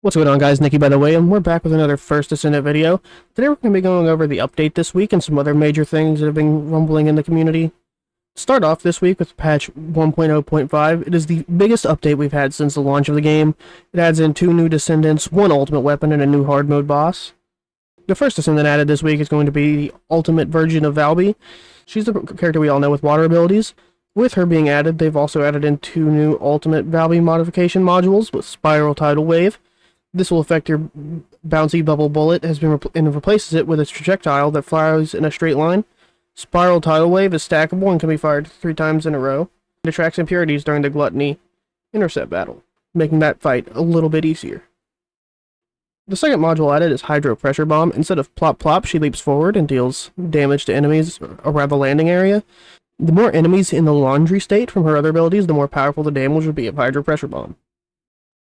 What's going on, guys? Nikki, by the way, and we're back with another First Descendant video. Today we're going to be going over the update this week and some other major things that have been rumbling in the community. Start off this week with patch 1.0.5. It is the biggest update we've had since the launch of the game. It adds in 2 new Descendants, 1 ultimate weapon, and a new hard mode boss. The first Descendant added this week is going to be the ultimate version of Valby. She's the character we all know with water abilities. With her being added, they've also added in 2 new ultimate Valby modification modules with Spiral Tidal Wave. This will affect your bouncy bubble bullet and replaces it with a projectile that flies in a straight line. Spiral Tidal Wave is stackable and can be fired 3 times in a row. It attracts impurities during the Gluttony intercept battle, making that fight a little bit easier. The second module added is Hydro Pressure Bomb. Instead of plop plop, she leaps forward and deals damage to enemies around the landing area. The more enemies in the laundry state from her other abilities, the more powerful the damage would be of Hydro Pressure Bomb.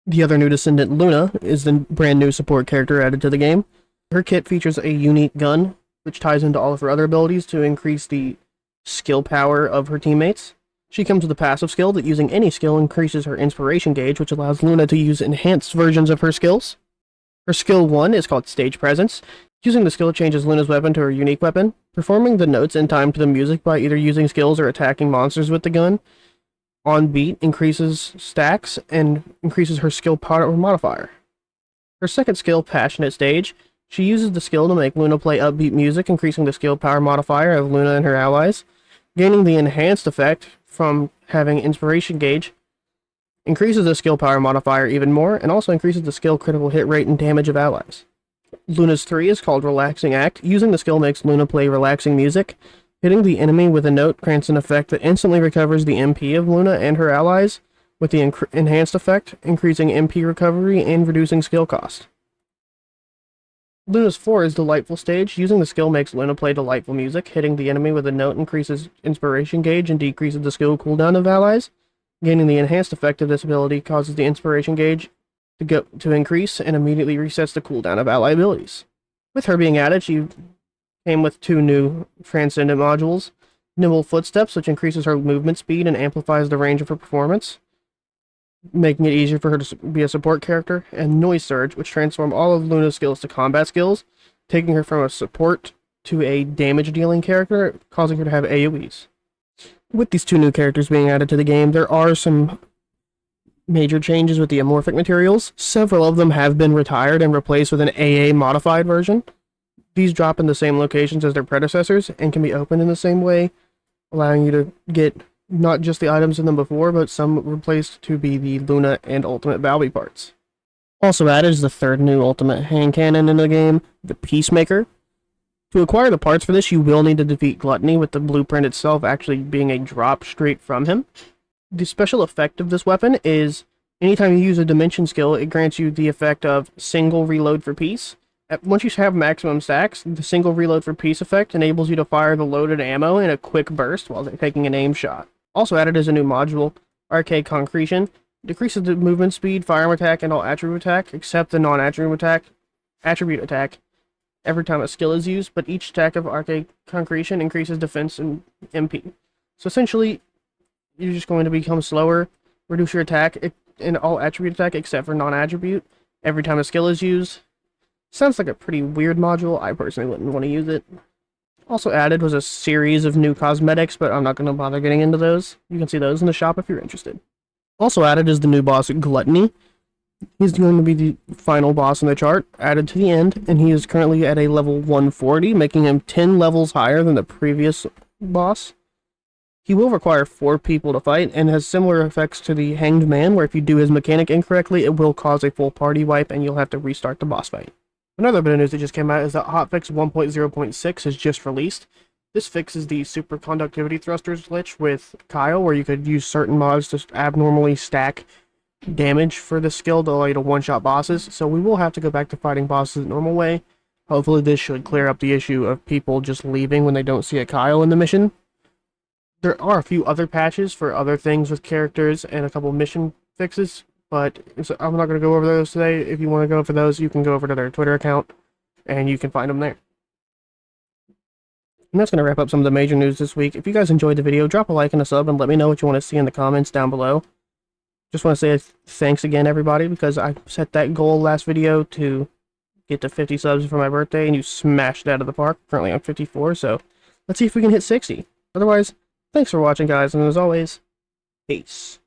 The other new Descendant, Luna, is the brand new support character added to the game. Her kit features a unique gun, which ties into all of her other abilities to increase the skill power of her teammates. She comes with a passive skill that using any skill increases her inspiration gauge, which allows Luna to use enhanced versions of her skills. Her skill 1 is called Stage Presence. Using the skill changes Luna's weapon to her unique weapon, performing the notes in time to the music by either using skills or attacking monsters with the gun. On beat increases stacks and increases her skill power modifier. Her second skill, Passionate Stage, she uses the skill to make Luna play upbeat music, increasing the skill power modifier of Luna and her allies. Gaining the enhanced effect from having inspiration gauge increases the skill power modifier even more, and also increases the skill critical hit rate and damage of allies. Luna's 3 is called Relaxing Act. Using the skill makes Luna play relaxing music. Hitting the enemy with a note grants an effect that instantly recovers the MP of Luna and her allies, with the enhanced effect increasing MP recovery and reducing skill cost. Luna's 4 is Delightful Stage. Using the skill makes Luna play delightful music. Hitting the enemy with a note increases inspiration gauge and decreases the skill cooldown of allies. Gaining the enhanced effect of this ability causes the inspiration gauge to increase and immediately resets the cooldown of ally abilities. With her being added, she came with 2 new Transcendent modules. Nimble Footsteps, which increases her movement speed and amplifies the range of her performance, making it easier for her to be a support character, and Noise Surge, which transforms all of Luna's skills to combat skills, taking her from a support to a damage-dealing character, causing her to have AoEs. With these 2 new characters being added to the game, there are some major changes with the amorphic materials. Several of them have been retired and replaced with an AA modified version. These drop in the same locations as their predecessors and can be opened in the same way, allowing you to get not just the items in them before, but some replaced to be the Luna and Ultimate Valby parts. Also added is the 3rd new Ultimate hand cannon in the game, the Peacemaker. To acquire the parts for this, you will need to defeat Gluttony, with the blueprint itself actually being a drop straight from him. The special effect of this weapon is anytime you use a Dimension skill, it grants you the effect of single reload for peace. Once you have maximum stacks, the single reload for peace effect enables you to fire the loaded ammo in a quick burst while taking an aim shot. Also added is a new module, Arcade Concretion. Decreases the movement speed, firearm attack, and all attribute attack, except the non-attribute attack, every time a skill is used, but each attack of Arcade Concretion increases defense and MP. So essentially, you're just going to become slower, reduce your attack in all attribute attack except for non-attribute every time a skill is used. Sounds like a pretty weird module. I personally wouldn't want to use it. Also added was a series of new cosmetics, but I'm not going to bother getting into those. You can see those in the shop if you're interested. Also added is the new boss, Gluttony. He's going to be the final boss in the chart, added to the end, and he is currently at a level 140, making him 10 levels higher than the previous boss. He will require 4 people to fight, and has similar effects to the Hanged Man, where if you do his mechanic incorrectly, it will cause a full party wipe, and you'll have to restart the boss fight. Another bit of news that just came out is that hotfix 1.0.6 is just released. This fixes the superconductivity thrusters glitch with Kyle, where you could use certain mods to abnormally stack damage for the skill to allow you to one-shot bosses, so we will have to go back to fighting bosses the normal way. Hopefully this should clear up the issue of people just leaving when they don't see a Kyle in the mission. There are a few other patches for other things with characters and a couple mission fixes, but I'm not going to go over those today. If you want to go for those, you can go over to their Twitter account, and you can find them there. And that's going to wrap up some of the major news this week. If you guys enjoyed the video, drop a like and a sub, and let me know what you want to see in the comments down below. just want to say thanks again, everybody, because I set that goal last video to get to 50 subs for my birthday, and you smashed it out of the park. Currently I'm 54, so let's see if we can hit 60. Otherwise, thanks for watching, guys, and as always, peace.